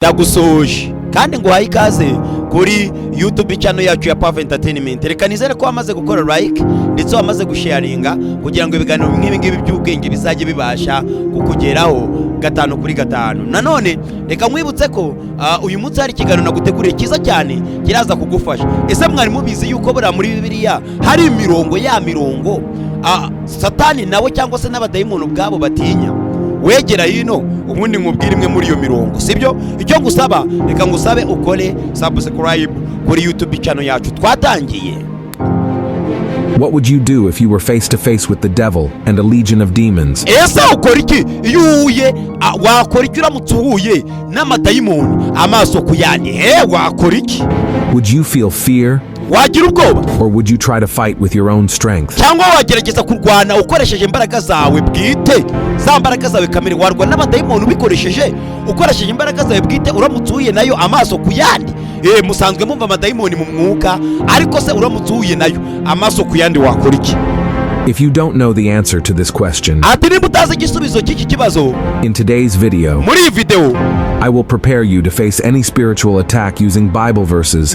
Ndagusoje kandi ngo hayi ikaze kuri YouTube channel yacu ya Power Entertainment. Reka nizere ko wamaze gukora like ndetse wamaze gusharinga kugira ngo ibiganiro nk'ibi ngibi by'ubwenge bizaje bibasha kukugeraho 5/5. Nanone reka mwibutse ko uyu munsi hari ikiganiro naguteguriye kiza cyane kiraza kugufasha. Ese mwari mubizi yuko bura muri Bibiliya hari imirongo Satani nawe cyangwa se n'abadayimoni ubwabo batinya? Wegera hino ubundi nkubwira imwe muri iyo mirongo, sibyo? Icyo ngusaba reka ngusabe ukore subscribe kuri YouTube channel yacu twatangiye. What would you do if you were face to face with the devil and a legion of demons? Ese ukora iki iyo uhuye wakora iki uramutse uhuye n'amadayimoni amaso kuyandi? Wakora iki? Would you feel fear? Wagira ubwoba? Or would you try to fight with your own strength? Cyangwa wagerageza kurwana ukoresheje imbaraga zawe bwite, za mbaraga zawe kamere? Warwana n'abadayimoni ubikoresheje ukoresheje imbaraga zawe bwite uramutse uhuye nayo amaso kuyandi? Musanzwe mumva amadayimoni mu mwuka, ariko se uramutse uhuye nayo amaso kuyandi wakora iki? If you don't know the answer to this question, in today's video, I will prepare you to face any spiritual attack using Bible verses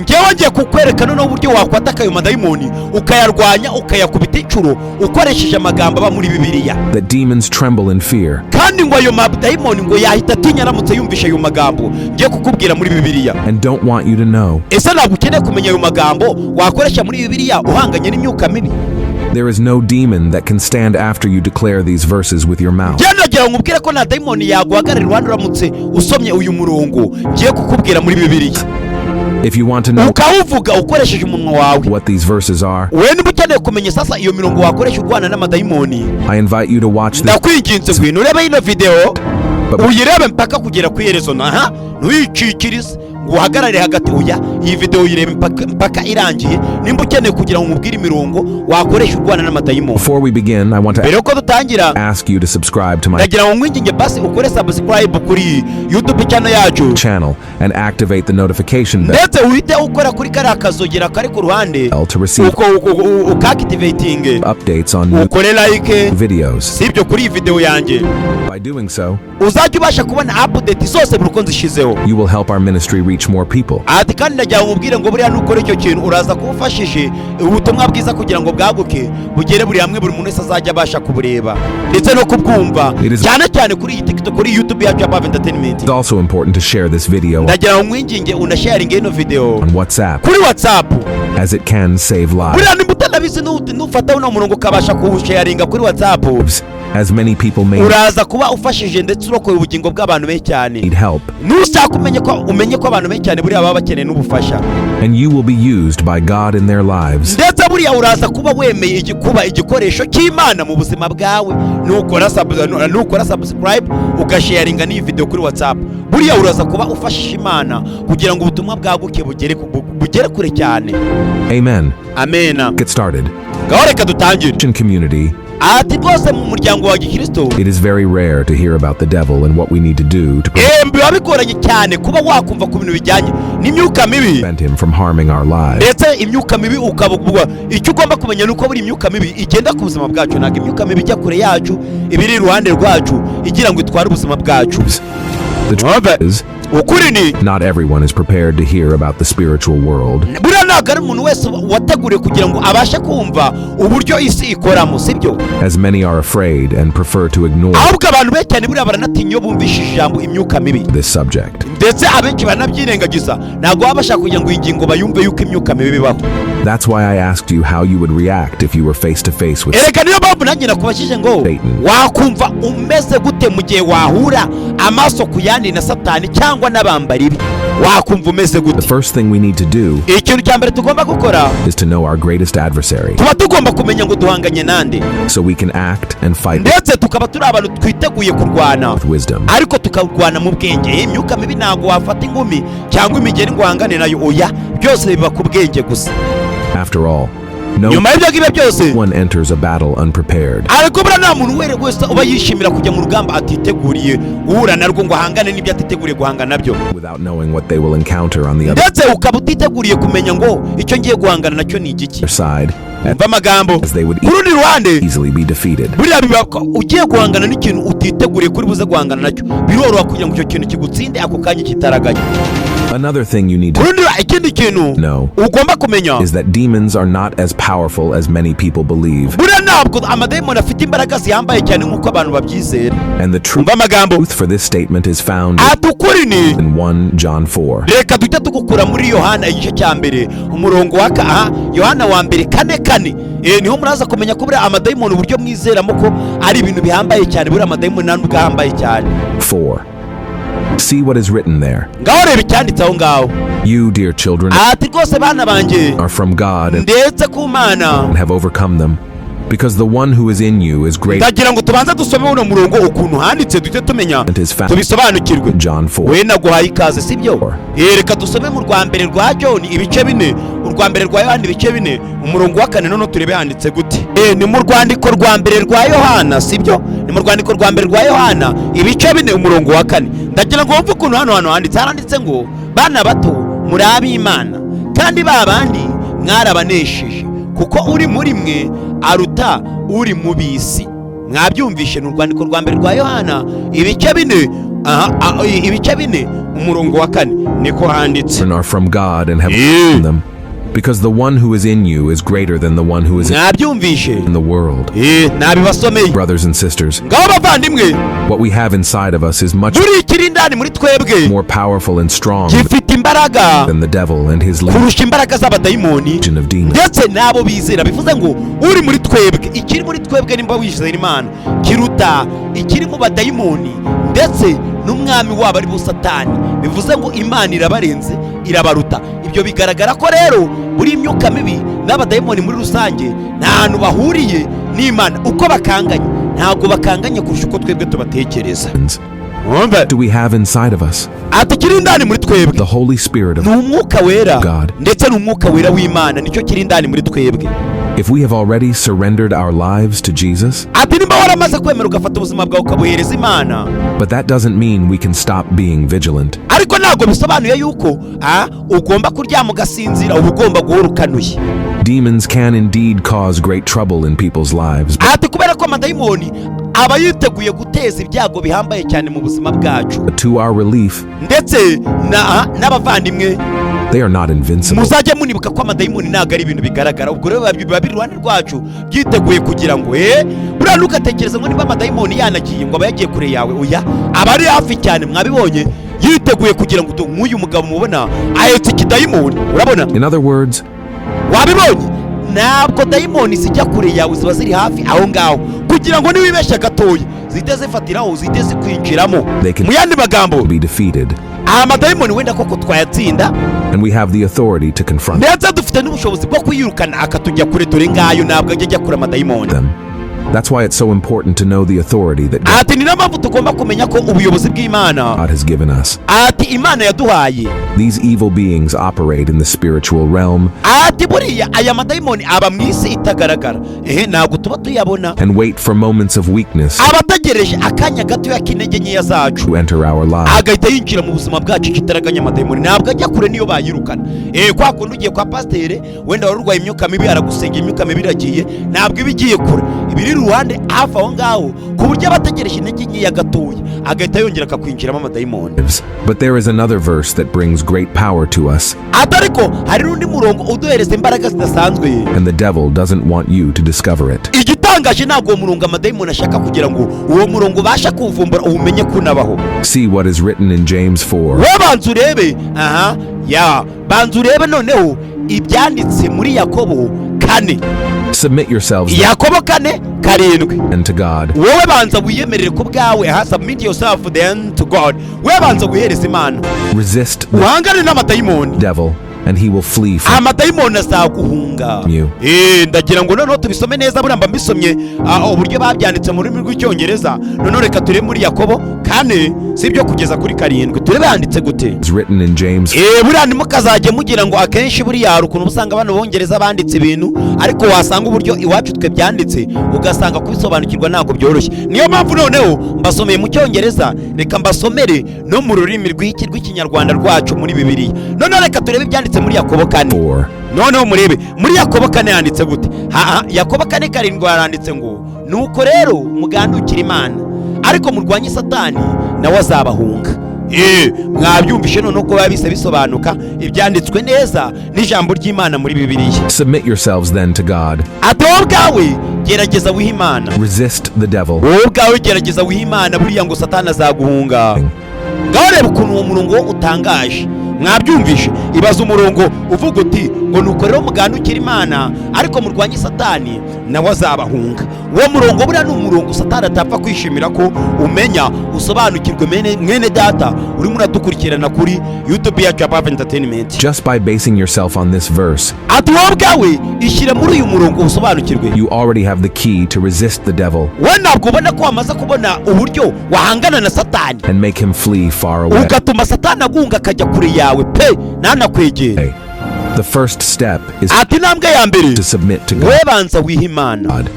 that demons tremble in fear. And don't want you to know. There is no demon that can stand after you declare these verses with your mouth. If you want to know what these verses are, I invite you to watch this uhagarare hagati uya iyi video yirebe mpaka irangiye nimba ukeneye kugira ngo umubwire imirongo wakoresha urwana n'amadayimoni. Before we begin, I want to ask you to subscribe to my YouTube channel yacu and activate the notification bell ndetse uhite ukora kuri karakazogera kari ku ruhande to receive updates on new videos. Sibyo kuri video yanjye. By doing so, uzajya ubasha kubona update zose buri konzi shizeho. You will help our ministry reach more people. Ati kandi najya umubwire ngo buriya nukora icyo kintu uraza kubufashije ubutumwa bwiza kugira ngo bwaguke bugere buri hamwe buri muntu wese azajya abasha kubureba ndetse no kubwumva cyane cyane kuri TikTok kuri YouTube yacu ya Power Entertainment. It's also important to share this video ndagira umwinginge unasharinge ino video on WhatsApp kuri WhatsApp as it can save lives. Buriya nimutanabizi nufata uno murongo kabasha kuwusharinga kuri WhatsApp, as many people may uraza kuba ufashije ndetse urokoye ubugingo bw'abantu benshi cyane. Need help. Nushaka umenye ko abantu benshi cyane buriya baba bakeneye n'ubufasha. And you will be used by God in their lives. Ndetse buriya uraza kuba wemeye igikoresho cy'Imana mu buzima bwawe. Nukora subscribe ugasharinga n'iyi video kuri WhatsApp. Buriya uraza kuba ufashije Imana kugira ngo ubutumwa bwaguke bugere kure cyane. Amen. Amen. Get started. Gahoreka dutangire. Community. It is very rare to hear about the devil and what we need to do to prevent him from harming our lives. The truth is, not everyone is prepared to hear about the spiritual world. As many are afraid and prefer to ignore this subject. That's why I asked you how you would react if you were face to face with Satan. The first thing we need to do is to know our greatest adversary, so we can act and fight with wisdom. After all, no one enters a battle unprepared. Without knowing what they will encounter on the other side. umva amagambo as they would ku rundi ruhande easily be defeated. buriya biba ugiye guhangana n'ikintu utiteguriye kuri buze guhangana nacyo biroroha kugira ngo icyo kintu kigutsinde ako kanya kitaraganya. Another thing you need to ikindi kintu know ugomba kumenya is that demons are not as powerful as many people believe. buriya ntabwo amadayimoni afite imbaraga zihambaye cyane nk'uko abantu babyizera. And the umva amagambo truth for this statement is found ukuri ni in 1 John 4. reka tujya tugukura muri Yohana igice cya mbere umurongo wa Yohana wa mbere 4:4 niho muraza kumenya ko buriya amadayimoni uburyo mwizeramo ko ari ibintu bihambaye cyane. buriya amadayimoni ntabwo ahambaye cyane. 4. See what is written there. ngaho reba icyanditse aho ngaho. You, dear children, rwose bana banjye are from God ndetse ku Mana and have overcome them, because the one who is in you is greater ndagira ngo tubanze dusome uno murongo ukuntu handitse duhite tumenya than is found tubisobanukirwe. in John 4. we naguhaye ikaze sibyo? reka dusome mu rwa mbere rwa John ibice 4, urwa mbere rwa Yohana ibice 4 umurongo wa 4 none turebe handitse gute. ni mu rwandiko rwa mbere rwa Yohana sibyo? ni mu rwandiko rwa mbere rwa Yohana ibice 4 umurongo wa 4. ndagira ngo wumve ukuntu hano handitse ngo bana bato muri ab'Imana kandi babandi mwarabanesheje kuko uri muri mwe aruta uri mu bisi. mwabyumvishe ni urwandiko rwa mbere rwa Yohana ibice 4 umurongo wa 4 niko handitse. Are from God and have overcome them, because the one who is in you is greater than the one who is in the world. nabibasomeye Brothers and sisters, ngaho bavandimwe what we have inside of us is much buri kirindani muri twebwe more powerful and strong gifite imbaraga than the devil and his kurusha imbaraga z'abadayimoni legion of demons. ndetse n'abo bizera. bivuze ngo uri muri twebwe, ikiri muri twebwe nimba wizera Imana kiruta ikiri mu badayimoni ndetse n'umwami wabo ari bo Satani. bivuze ngo Imana irabarenze irabaruta. ibyo bigaragara ko rero buri imyuka mibi n'abadayimoni muri rusange nta hantu bahuriye n'Imana. uko bakanganye ntabwo bakanganye kurusha uko twebwe tubatekereza. What do we have inside of us? kiri indani muri twebwe The Holy Spirit of ni umwuka wera God. ndetse n'umwuka wera w'Imana nicyo kiri indani muri twebwe. If we have already surrendered our lives to Jesus, nimba waramaze kwemera ugafata ubuzima bwawe ukabuhereza Imana, but that doesn't mean we can stop being vigilant. ariko ntabwo bisobanuye yuko ugomba kuryama ugasinzira, uba ugomba guhora ukanuye. Demons can indeed cause great trouble in people's lives, kubera ko amadayimoni aba yiteguye guteza ibyago bihambaye cyane mu buzima bwacu. but to our relief, ndetse n'abavandimwe they are not invincible. muzajye munibuka ko amadayimoni ntabwo ari ibintu bigaragara. ubwo rero biba biri iruhande rwacu byiteguye kugira ngo buriya ntugatekereze ngo niba amadayimoni yanagiye ngo aba yagiye kure yawe. oya, aba ari hafi cyane. mwabibonye yiteguye kugira ngo nk'uyu mugabo mubona ahetse ikidayimoni. urabona, In other words, wabibonye ntabwo dayimoni zijya kure yawe, ziba ziri hafi aho ngaho kugira ngo niwibeshya gatoya zihite zifatiraho, zihite zikwinjiramo. they can mu yandi magambo be defeated, amadayimoni wenda koko twayatsinda and we have the authority to confront ndetse dufite n'ubushobozi bwo kuyirukana akatujya kure. dore ngayo ntabwo ajya kure amadayimoni. them. That's why it's so important to know the authority that ni nayo mpamvu tugomba kumenya ko ubuyobozi bw'Imana God has given us. Imana yaduhaye. These evil beings operate in the spiritual realm buriya aya madayimoni aba mu isi itagaragara. ntabwo tuba tuyabona, and wait for moments of weakness aba ategereje akanya gato y'intege nkeya zacu to enter our lives. agahita yinjira mu buzima bwacu kitaraganya amadayimoni. ntabwo ajya kure niyo bayirukana. kwa kundi ugiye kwa pasiteri wenda wari urwaye imyuka mibi aragusengera imyuka mibi iragiye, ntabwo iba igiye kure, ibiri iruhande hafi aho ngaho ku buryo abategereje intege nkeya gatoya agahita yongera akakwinjiramo amadayimoni. But there is another verse that brings great power to us, ariko hari n'undi murongo uduhereza imbaraga zidasanzwe, and the devil doesn't want you to discover it. igitangaje ntabwo uwo murongo amadayimoni ashaka kugira ngo uwo murongo ubasha kuwuvumbura uwumenye ko unabaho. See what is written in James 4. we banza urebe banza urebe noneho ibyanditse muri Yakobo 4. Submit yourselves Yakobo 4:7 and to God. wowe banza wiyemerere ko bwawe submit yourself then to God. we banza wihereza Imana, Resist uhangane n'amadayimoni, devil, and he will flee from amadayimoni azaguhunga. you. ndagira ngo noneho tubisome neza. buramba mbisomye uburyo babyanditse mu rurimi rw'icyongereza. noneho reka turebe muri Yakobo 4 sibyo kugeza kuri 7 turebe handitse gute. It's written in James. buriya ntimukazajye mugira ngo akenshi buriya hari ukuntu usanga abantu bongereza banditse ibintu ariko wasanga uburyo iwacu twe byanditse ugasanga kubisobanukirwa ntabwo byoroshye. niyo mpamvu noneho mbasomeye mu cyongereza, reka mbasomere no mu rurimi rw'ikinyarwanda rwacu muri Bibiliya. noneho reka turebe ibyanditse tugarutse muri Yakobo 4 noneho murebe muri Yakobo 4 yanditse gute. Yakobo 4:7 yaranditse ngo nuko rero mugandukira Imana ariko murwanye Satani nawe azabahunga. Mwabyumvishe none ko babise bisobanuka ibyanditswe neza n'ijambo ry'Imana muri Bibiliya. Submit yourselves then to God. Atobwawe gerageza wihimana. Resist the devil. Ubwawe gerageza wihimana buriya ngo Satani azaguhunga. Ngaho ukuntu uwo murongo utangaje. Mwabyumvishe ibaza umurongo uvuga uti ngo nuko rero mugandukira Imana ariko murwanye Satani nawe azabahunga. Uwo murongo buriya ni umurongo Satani atapfa kwishimira ko umenya usobanukirwe mwene data urimo uradukurikirana kuri YouTube yacu ya Pave Entertainment. Just by basing yourself on this verse, ati wowe bwawe ishyire muri uyu murongo usobanukirwe. You already have the key to resist the devil. Wowe ntabwo ubona ko wamaze kubona uburyo wahangana na Satani and make him flee far away. Ugatuma Satani agunga akajya kure yawe pe nanakwegera. The first step is to submit to God.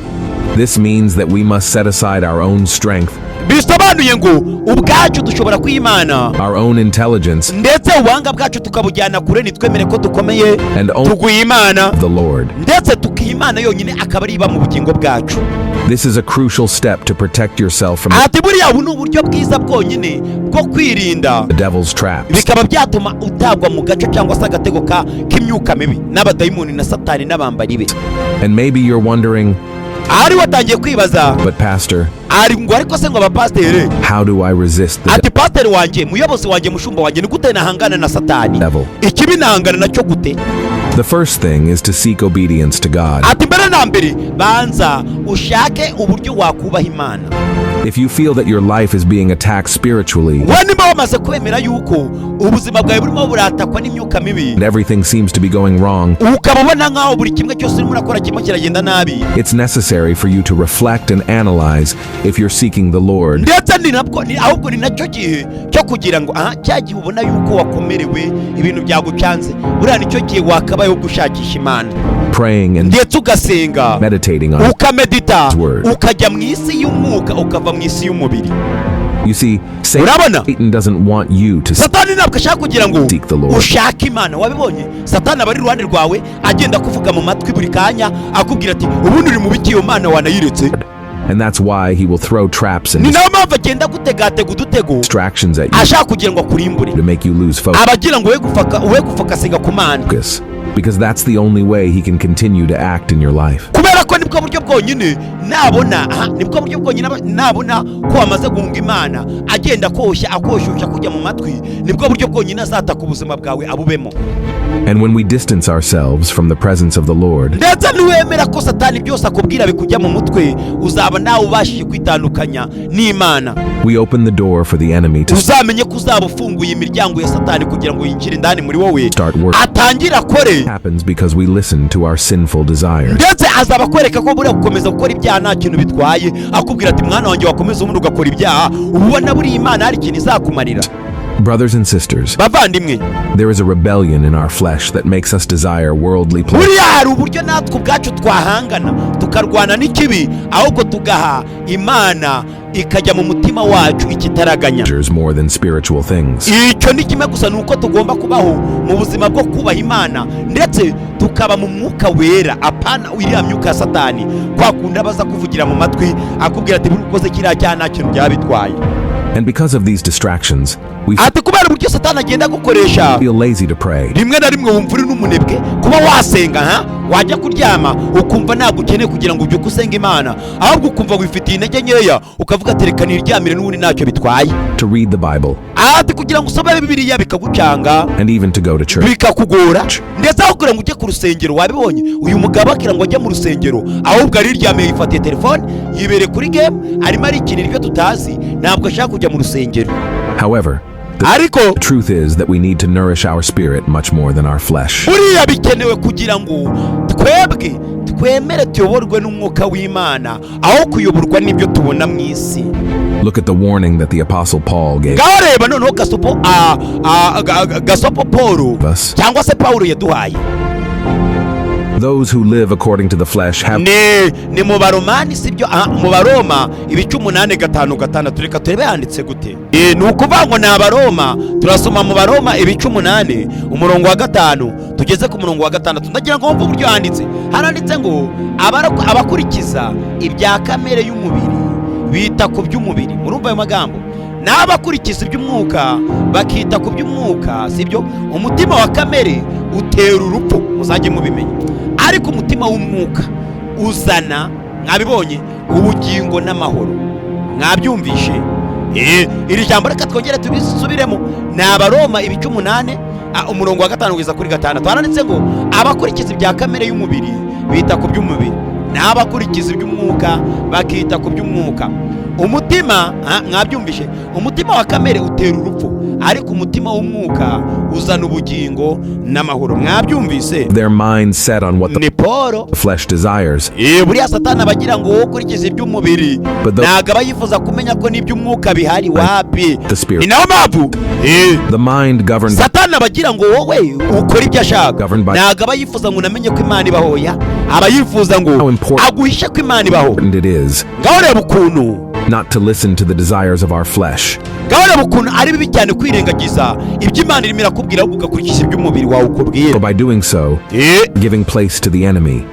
This means that we must set aside our own strength, bisobanuye ngo ubwacu dushobora kwimana, our own intelligence, ndetse ubanga bwacu tukabujyana kure nitwemere ko dukomeye, and tugwimana the Lord. Ndetse tukimana yonyine akaba ari iba mu bugingo bwacu. This is a crucial step to protect yourself from the devil's traps. Bikaba byatuma utagwa mu gace cyangwa se agatego k'imyuka mibi n'abadayimoni na Satani n'abambari be. And maybe you're wondering, ari watangiye kwibaza, but pastor, ari ngo ariko se ngo abapasiteri, how do I resist the ati pasiteri wanjye, muyobozi wanjye, mushumba wanjye, ni gute nahangana na Satani? Ikibi nahangana nacyo gute? The first thing is to seek obedience to God. Ati mbere na mbere banza ushake uburyo wakubaha Imana. If you feel that your life is being attacked spiritually, and everything seems to be going wrong, it's necessary for you to reflect and analyze if you're seeking the Lord. Praying and meditating on His word. You see, Satan doesn't want you to seek the Lord. And that's why he will throw traps and distractions at you to make you lose focus. Because that's the only way he can continue to act in your life. And when we distance ourselves from the presence of the Lord, we open the door for the enemy to start working. It happens because we listen to our sinful desires. Brothers and sisters, there is a rebellion in our flesh that makes us desire worldly pleasure more than spiritual things. And because of these distractions, we feel lazy to pray. wajya kuryama ukumva ntabwo ukeneye kugira ngo ubyuke usenga Imana, ahubwo ukumva wifitiye intege nkeya ukavuga tereka niryamire n'ubundi ntacyo bitwaye. To read the Bible, ati kugira ngo usome Bibiliya bikagucanga, and even to go to church, bikakugora. Ndetse aho kugira ngo ujye ku rusengero, wabibonye uyu mugabo akira ngo ajye mu rusengero ahubwo ariryamiye yifatiye telefone yibere kuri game arimo arikinira ibyo tutazi, ntabwo ashaka kujya mu rusengero. However, the truth is that we need to nourish our spirit much more than our flesh. Buriya bikenewe kugira ngo twebwe twemere tuyoborwe n'umwuka w'Imana aho kuyoborwa n'ibyo tubona mu isi. Look at the warning that the Apostle Paul gave. Gareba noneho gasopo Paul cyangwa se Paulo yaduhaye. Those who live according to the flesh have ni mu Baromani sibyo, mu Baroma 8:5 tureka turebe handitse gute. Ni ukuvuga ngo ni Abaroma, turasoma mu Baroma 8:5 umurongo wa 5 tugeze ku murongo wa 6. Ndagira ngo wumve uburyo handitse. Haranditse ngo abakurikiza ibya kamere y'umubiri bita ku by'umubiri. Murumva ayo magambo? N'abakurikiza iby'umwuka bakita ku by'umwuka, sibyo? Umutima wa kamere utera urupfu, muzajye mubimenya, ariko umutima w'umwuka uzana, mwabibonye, ubugingo n'amahoro. Mwabyumvishe? Iri jambo reka twongere tubisubiremo. Ni Abaroma 8 umurongo wa 5 kugeza kuri 6. Twaranditse ngo abakurikiza ibya kamere y'umubiri bita ku by'umubiri, n'abakurikiza iby'umwuka bakita ku by'umwuka. Umutima, mwabyumvishe, umutima wa kamere utera urupfu, ariko umutima w'umwuka uzana ubugingo n'amahoro. Mwabyumvise? Their mind set on what the flesh desires. Buriya Satani abagira ngo ukurikiza iby'umubiri ntago aba yifuza kumenya ko n'iby'umwuka bihari. Wapi? Ni naho mpamvu the mind governed. Satani abagira ngo wowe ukora ibyo ashaka, ntago aba yifuza ngo unamenye ko Imana ibaho. Aba yifuza ngo aguhishe ko Imana ibaho. Ngaho reba ukuntu not to listen to the desires of our flesh. For by doing so, giving place to the enemy.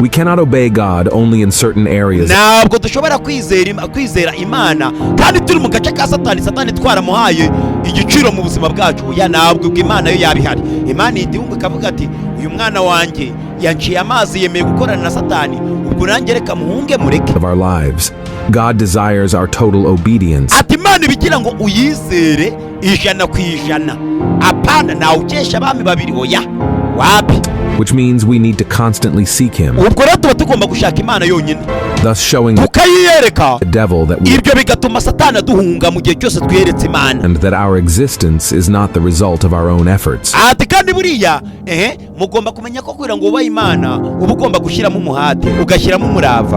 We cannot obey God only in certain areas. Of our lives. God desires our total obedience. Which means we need to constantly seek Him, thus showing the devil that and that our existence is not the result of our own efforts.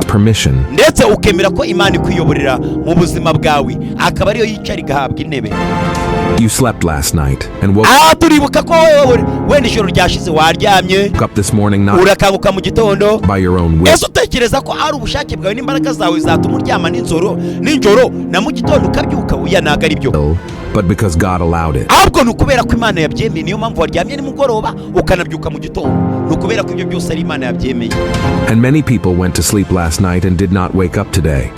Permission. You slept last night and woke up this morning not by your own will. But because God allowed it. And many people went to sleep last night and did not wake up today.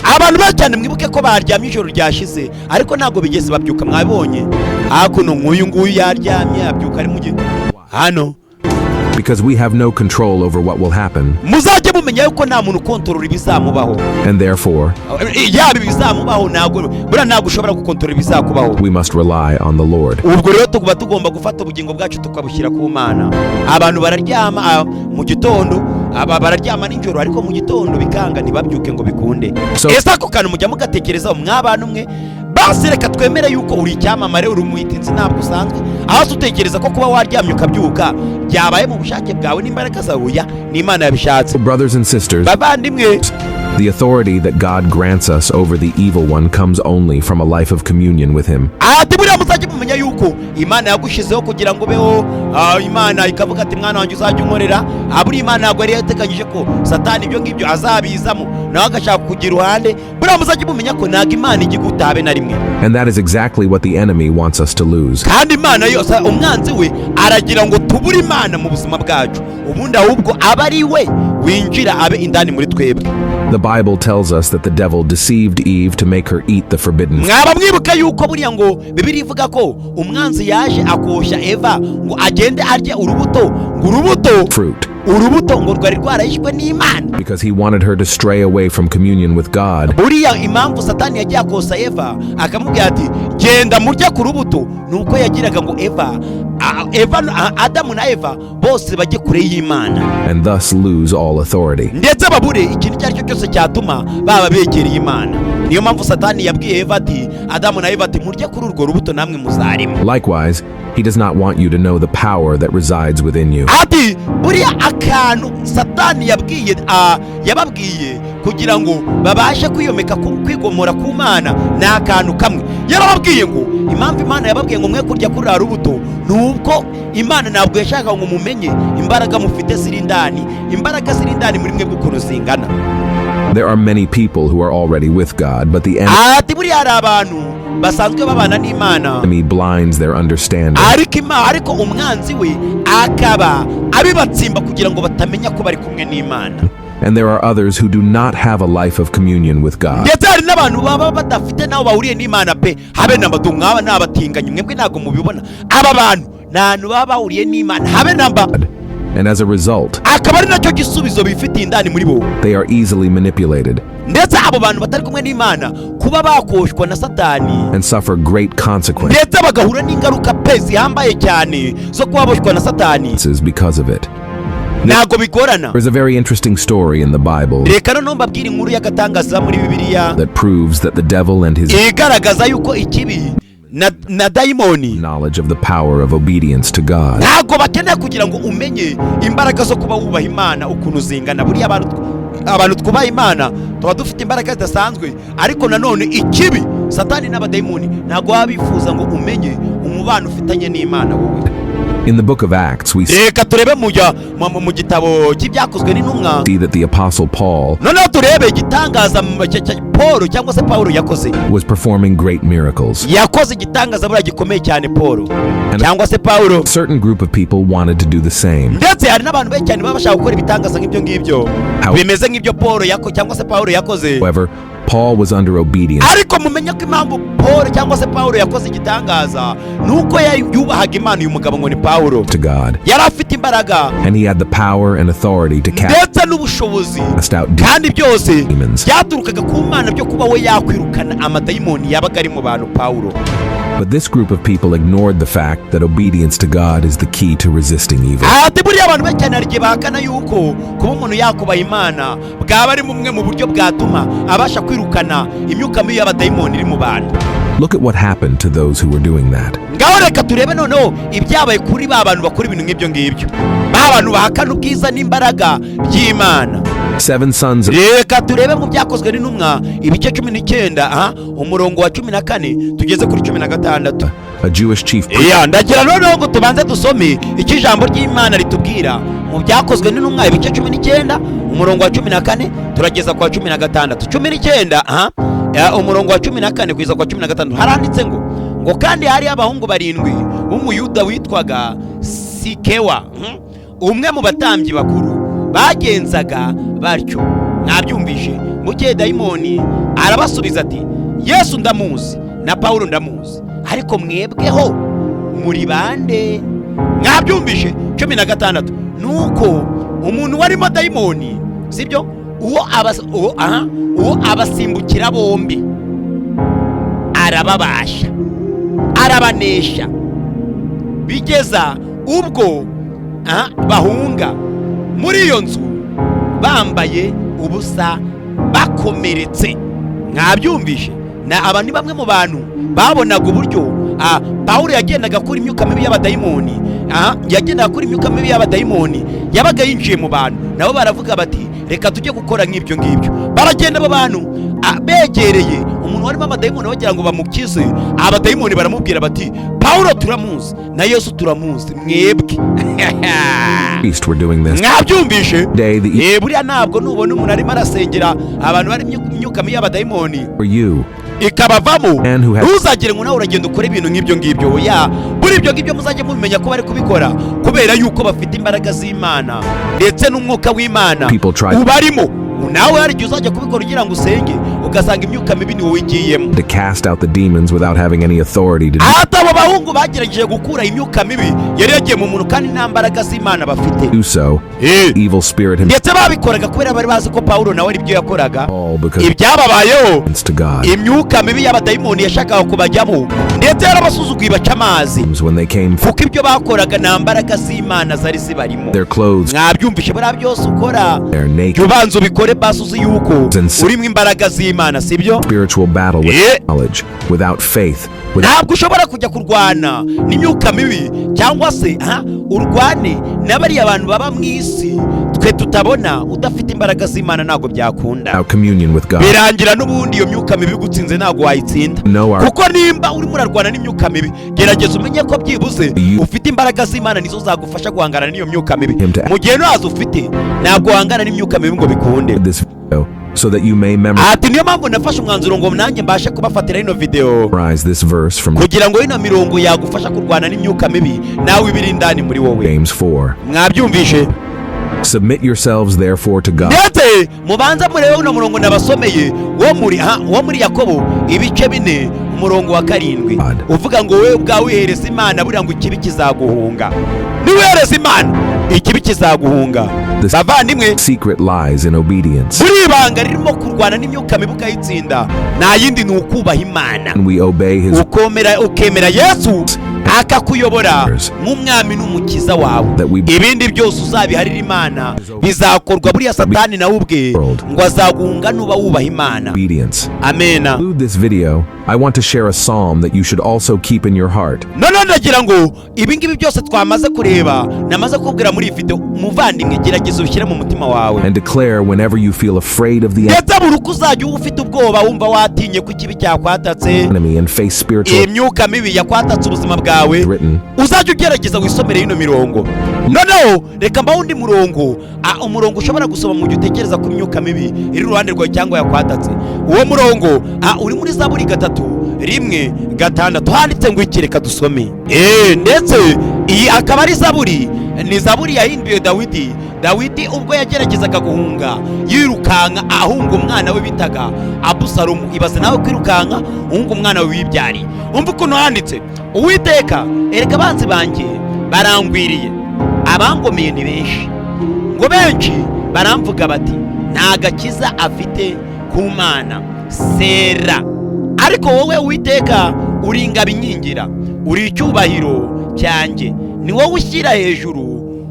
Because we have no control over what will happen. And therefore, we must rely on the Lord. basi reka twemere yuko uri icyamamare uri umuhitinzi ntabwo usanzwe aho tutekereza ko kuba waryamye ukabyuka byabaye mu bushake bwawe n'imbaraga zawe n'Imana yabishatse. Brothers and sisters, bavandimwe, the authority that God grants us over the evil one comes only from a life of communion with Him. Ati buriya muzajye mumenya yuko Imana yagushizeho kugira ngo beho Imana ikavuga ati mwana wanjye uzajye unkorera. Aburi Imana yagwari yateganyije ko Satani ibyo ngibyo azabizamo nawe agashaka kugira uruhande. Buriya muzajye mumenya ko ntago Imana igutabe na rimwe. And that is exactly what the enemy wants us to lose. Kandi Imana yose umwanzi we aragira ngo tubure Imana mu buzima bwacu, ubundi ahubwo abari we winjira abe indani muri twebwe. The Bible tells us that the devil deceived Eve to make her eat the forbidden fruit. Mwaba mwibuka yuko buriya ngo Bibiliya ivuga ko umwanzi yaje akosha Eva ngo agende arye urubuto ngo rwari rwarayishwe n'Imana. Because he wanted her to stray away from communion with God. Buriya impamvu Satani yagiye akosa Eva akamubwira ati genda murya ku rubuto nuko yagiraga ngo Adamu na Eva bose bajye kure y'Imana, and thus lose all authority. Ndetse babure ikintu cyari cyo cyose cyatuma baba begereye Imana. Niyo mpamvu Satani yabwiye Eva ati Adamu na Eva ati murye kuri urwo rubuto namwe muzarima. Likewise, he does not want you to know the power that resides within you. Ati buriya akantu Satani yababwiye kugira ngo babashe kwiyomeka kwigomora ku Mana ni akantu kamwe. Yarababwiye ngo impamvu Imana yababwiye ngo mwe kurya kuri rubuto nuko Imana ntabwo yashaka ngo mumenye imbaraga mufite ziri indani, imbaraga ziri indani muri mwe gukora zingana. There are many people who are already with God, but the enemy. Ati buriya hari abantu basanzwe babana n'Imana, enemy blinds their understanding ariko umwanzi we akaba abibatsimba kugira ngo batamenya ko bari kumwe n'Imana. and there are others who do not have a life of communion with God. Ndetse hari n'abantu baba badafite naho bahuriye n'Imana pe, habe namba nk'aba n'abatinganye mwebwe ntabwo mubibona. Aba bantu ntantu baba bahuriye n'Imana habe namba, And as a result, akaba ari nacyo gisubizo bifitiye indani muri bo. they are easily manipulated Ndetse abo bantu batari kumwe n'Imana kuba bakoshwa na Satani, and suffer great consequences ndetse bagahura n'ingaruka pe zihambaye cyane zo kuba boshwa na Satani, because of it. ntabwo bigorana. There's a very interesting story in the Bible Reka noneho mbabwire inkuru y'agatangaza muri Bibiliya that proves that the devil and his igaragaza yuko ikibi na dayimoni knowledge of the power of obedience to God ntabwo bakeneye kugira ngo umenye imbaraga zo kuba wubaha Imana ukuntu zingana. Buriya abantu twubaha Imana tuba dufite imbaraga zidasanzwe, ariko nanone ikibi Satani n'abadayimoni ntabwo baba bifuza ngo umenye umubano ufitanye n'Imana wowe. In the book of Acts, we Reka turebe mu gitabo cy'ibyakozwe n'intumwa, see that the apostle Paul noneho turebe igitangaza Paul cyangwa se Paulo yakoze. was performing great miracles. Yakoze igitangaza buriya gikomeye cyane Paul cyangwa se Paulo. A certain group of people wanted to do the same. Ndetse hari n'abantu benshi cyane baba bashaka gukora ibitangaza nk'ibyo ngibyo bimeze nk'ibyo Paul cyangwa se Paulo yakoze. However, Paul was under obedience Ariko mumenye ko impamvu Paul cyangwa se Paulo yakoze igitangaza nuko yubahaga Imana. Uyu mugabo ngo ni Paulo, to God, yari afite imbaraga and he had the power and authority to ndetse n'ubushobozi, cast out kandi byose demons. byaturukaga ku Mana byo kuba we yakwirukana amadayimoni yabaga ari mu bantu Paulo. But this group of people ignored the fact that obedience to God is the key to resisting evil. Ati buriya abantu benshi cyane hari igihe bahakana yuko kuba umuntu yakubaha Imana bwaba ari bumwe mu buryo bwatuma abasha kwirukana imyuka mibi y'abadayimoni iri mu bantu. Look at what happened to those who were doing that. Ngaho reka turebe noneho ibyabaye kuri ba bantu bakora ibintu nk'ibyo ngibyo, ba bantu bahakana ubwiza n'imbaraga by'Imana. 7 sons of Reka turebe mu byakozwe n'intumwa ibice 19 umurongo wa 14 tugeze kuri 16. a Jewish chief Ndagira noneho ngo tubanze dusome icyo ijambo ry'Imana ritubwira mu byakozwe n'intumwa ibice 19 umurongo wa 14 turageza kwa 16. 19 umurongo wa 14 kugeza kwa 16 haranditse ngo kandi hari abahungu 7 b'umuyuda witwaga Sikewa, umwe mu batambyi bakuru, bagenzaga batyo. Nabyumvishe mugihe dayimoni arabasubiza ati, Yesu ndamuzi na Paulo ndamuzi, ariko mwebweho muri bande? Nabyumvishe 16 nuko umuntu warimo dayimoni, sibyo, uwo abasimbukira bombi arababasha, arabanesha, bigeza ubwo bahunga muri iyo nzu bambaye ubusa bakomeretse. Mwabyumvishe na aba ni bamwe mu bantu babonaga uburyo Paulo yagendaga kuri imyuka mibi y'abadayimoni, yabaga yinjiye mu bantu, nabo baravuga bati reka tujye gukora nk'ibyo ngibyo. Baragenda abo bantu begereye umuntu warimo amadayimoni bagira ngo bamukize. Abadayimoni baramubwira bati, Paulo turamuzi na Yesu turamuzi, mwebwe mwabyumvishe. Buriya ntabwo nubona umuntu arimo arasengera abantu bari imyuka mibi y'abadayimoni ikabavamo, ntuzagire ngo nawe uragenda ukora ibintu nk'ibyo ngibyo. Buri ibyo ngibyo muzajye mubimenya ko bari kubikora kubera yuko bafite imbaraga z'Imana ndetse n'umwuka w'Imana ubarimo. Nawe hari igihe uzajya kubikora ugira ngo usenge ugasanga imyuka mibi ni wowe igiyemo. To cast out the demons without having any authority to ata abo bahungu bagerageje gukura imyuka mibi yari yagiye mu muntu kandi nta mbaraga z'Imana bafite. do so. Evil spirit ndetse babikoraga kubera bari bazi ko Paulo nawe ari byo yakoraga. because Ibyababayeho to God. imyuka mibi y'abadayimoni yashakaga kubajyamo ndetse yarabasuzuguye baca amazi When they came kuko ibyo bakoraga nta mbaraga z'Imana zari zibarimo. their clothes Mwabyumvishe buriya byose ukora they're naked. ubanza ubikore basuzi yuko urimo imbaraga z'Imana, sibyo? Spiritual battle with knowledge, without faith, ntabwo ushobora kujya kurwana n'imyuka mibi cyangwa se urwane n'abariya abantu baba mu isi twe tutabona. Udafite imbaraga z'Imana ntabwo byakunda. without communion with God. Birangira n'ubundi iyo myuka mibi gutsinze ntabwo wayitsinda. Kuko nimba urimo urarwana n'imyuka mibi, gerageza umenye ko byibuze ufite imbaraga z'Imana nizo zagufasha guhangana n'iyo myuka mibi. Mu gihe ntazo ufite ntabwo wahangana n'imyuka mibi ngo bikunde. so that you may ati niyo mpamvu nafashe umwanzuro ngo nanjye mbashe kubafatira ino video memorize this verse from kugira ngo ino mirongo yagufasha kurwana n'imyuka mibi nawe ibiri indani muri wowe. James 4. Mwabyumvishe? Submit yourselves therefore to God. Ndetse mubanza murebe uno murongo nabasomeye wo muri Yakobo ibice 4 umurongo wa 7 uvuga ngo wewe ubwawe wihereza Imana buriya ngo ikibi kizaguhunga. Niwihereza Imana ikibi kizaguhunga. Bavandimwe, secret lies in obedience. Buri ibanga ririmo kurwana n'imyuka mibi ukayitsinda nta yindi ni ukubaha Imana. And we obey his ukemera Yesu akakuyobora nk'umwami n'umukiza wawe. Ibindi byose uzabiharira Imana bizakorwa buriya Satani nawe ubwe ngo azaguhunga nuba wubaha Imana. Amen. Through this video, I want to share a psalm that you should also keep in your heart. Ndagira ngo ibingibi byose twamaze kureba namaze kubwira muri video muvandimwe gerageza ubishyire mu mutima wawe. And declare whenever you feel afraid of the enemy and face spiritual imyuka mibi yakwatatse ubuzima bwawe uzajya ugerageza wisomere ino mirongo. Noneho reka mbaho undi murongo umurongo ushobora gusoma mu gihe utekereza ku myuka mibi iri ruhande rwawe cyangwa yakwatatse. Uwo murongo uri muri Zaburi 3:1-6 handitse ngo ikireka dusome. Ndetse iyi akaba ari Zaburi, ni Zaburi yahinduye Dawidi ubwo yageragezaga guhunga yirukanka ahunga umwana we bitaga Abusalomu. Ibaze nawe kwirukanka uhunga umwana we wibyari. Umva ukuntu handitse, Uwiteka ereka abanzi banjye barangwiriye, abangomeye ni benshi, ngo benshi baramvuga bati nta gakiza afite ku Mana. Sera. Ariko wowe Uwiteka uri ingabo inkingira, uri icyubahiro cyanjye, ni wowe ushyira hejuru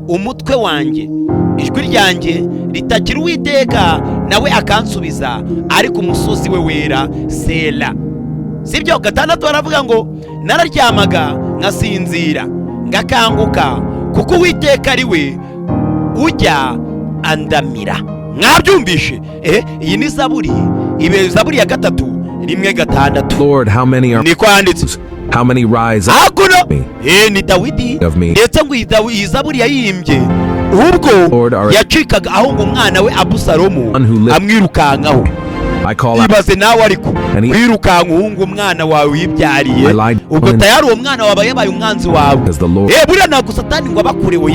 umutwe wanjye. Ijwi ryanjye ritakira Uwiteka nawe akansubiza ari ku musozi we wera. Sera. Sibyo? 6 baravuga ngo nararyamaga ngasinzira ngakanguka kuko Uwiteka ari we ujya andamira. Mwabyumvishe? Iyi ni Zaburi, ibe Zaburi ya 3:1-6. Lord, how many are niko handitse, how many rise up me? Ni Dawidi ndetse ngo iyi Zaburi yayimbye ubwo yacikaga ahunga umwana we Abusalomu amwirukankaho. Ibaze nawe ariko wirukanka uhunga umwana wawe wibyariye, ubwo tayari uwo mwana wawe yabaye umwanzi wawe. Buriya ntabwo Satani ngo abakureho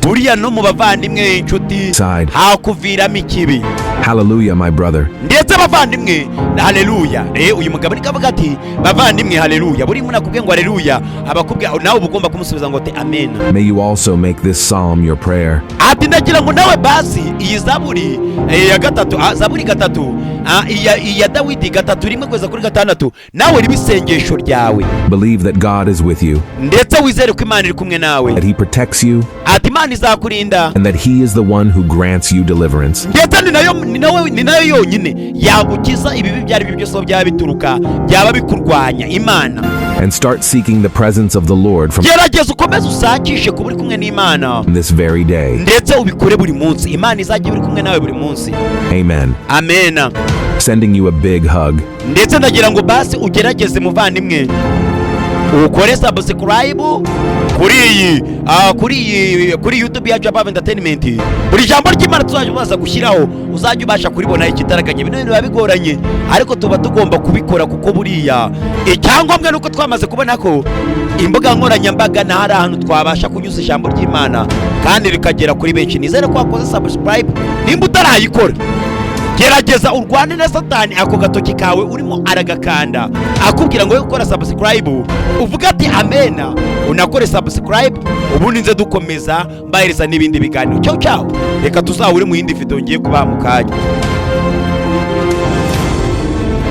buriya no mu bavandimwe inshuti hakuviramo ikibi. Hallelujah, my brother. Ndetse bavandimwe, haleluya. Uyu mugabo nikavuga ati bavandimwe haleluya, buri muntu akubwiye ngo haleluya abakubwiye nawe ugomba kumusubiza ngo amen. May you also make this psalm your prayer. Ati ndagira ngo nawe basi iyi Zaburi ya 3, Zaburi 3 iya Dawidi 3:1-6 nawe ribe isengesho ryawe. Believe that God is with you. Ndetse wizere ko Imana iri kumwe nawe. That he protects you. Ati Imana izakurinda. And that he is the one who grants you deliverance. Ndetse ni nayo yonyine yagukiza ibibi byari byose byaba bituruka byaba bikurwanya Imana. And start seeking the presence of the Lord from gerageza ukomeze usakishe kuba uri kumwe n'Imana this very day. Ndetse ubikore buri munsi. Imana izajya iri kumwe nawe buri munsi. Amen. Amen. Sending you a big hug. Ndetse ndagira ngo basi ugerageze muvandimwe ukore subscribe kuri YouTube ya Pave Entertainment. Buri jambo ry'Imana tuzaje gushyiraho uzajya ubasha kuribona ikitaraganye. Bino biba bigoranye ariko tuba tugomba kubikora kuko buriya icyangombwa nuko twamaze kubona ko imbuga nkoranyambaga na hari ahantu twabasha kunyuza ijambo ry'Imana kandi rikagera kuri benshi. Nizere ko wakoze subscribe. Nimba utarayikora gerageza urwane na Satani ako gatoki kawe urimo aragakanda akubwira ngo gukora subscribe, uvuga ati amena, unakore subscribe. Ubundi nze dukomeza mbahereza n'ibindi biganiro. Ciao ciao, reka tuzahuri mu yindi video ngiye kuba mu kanya.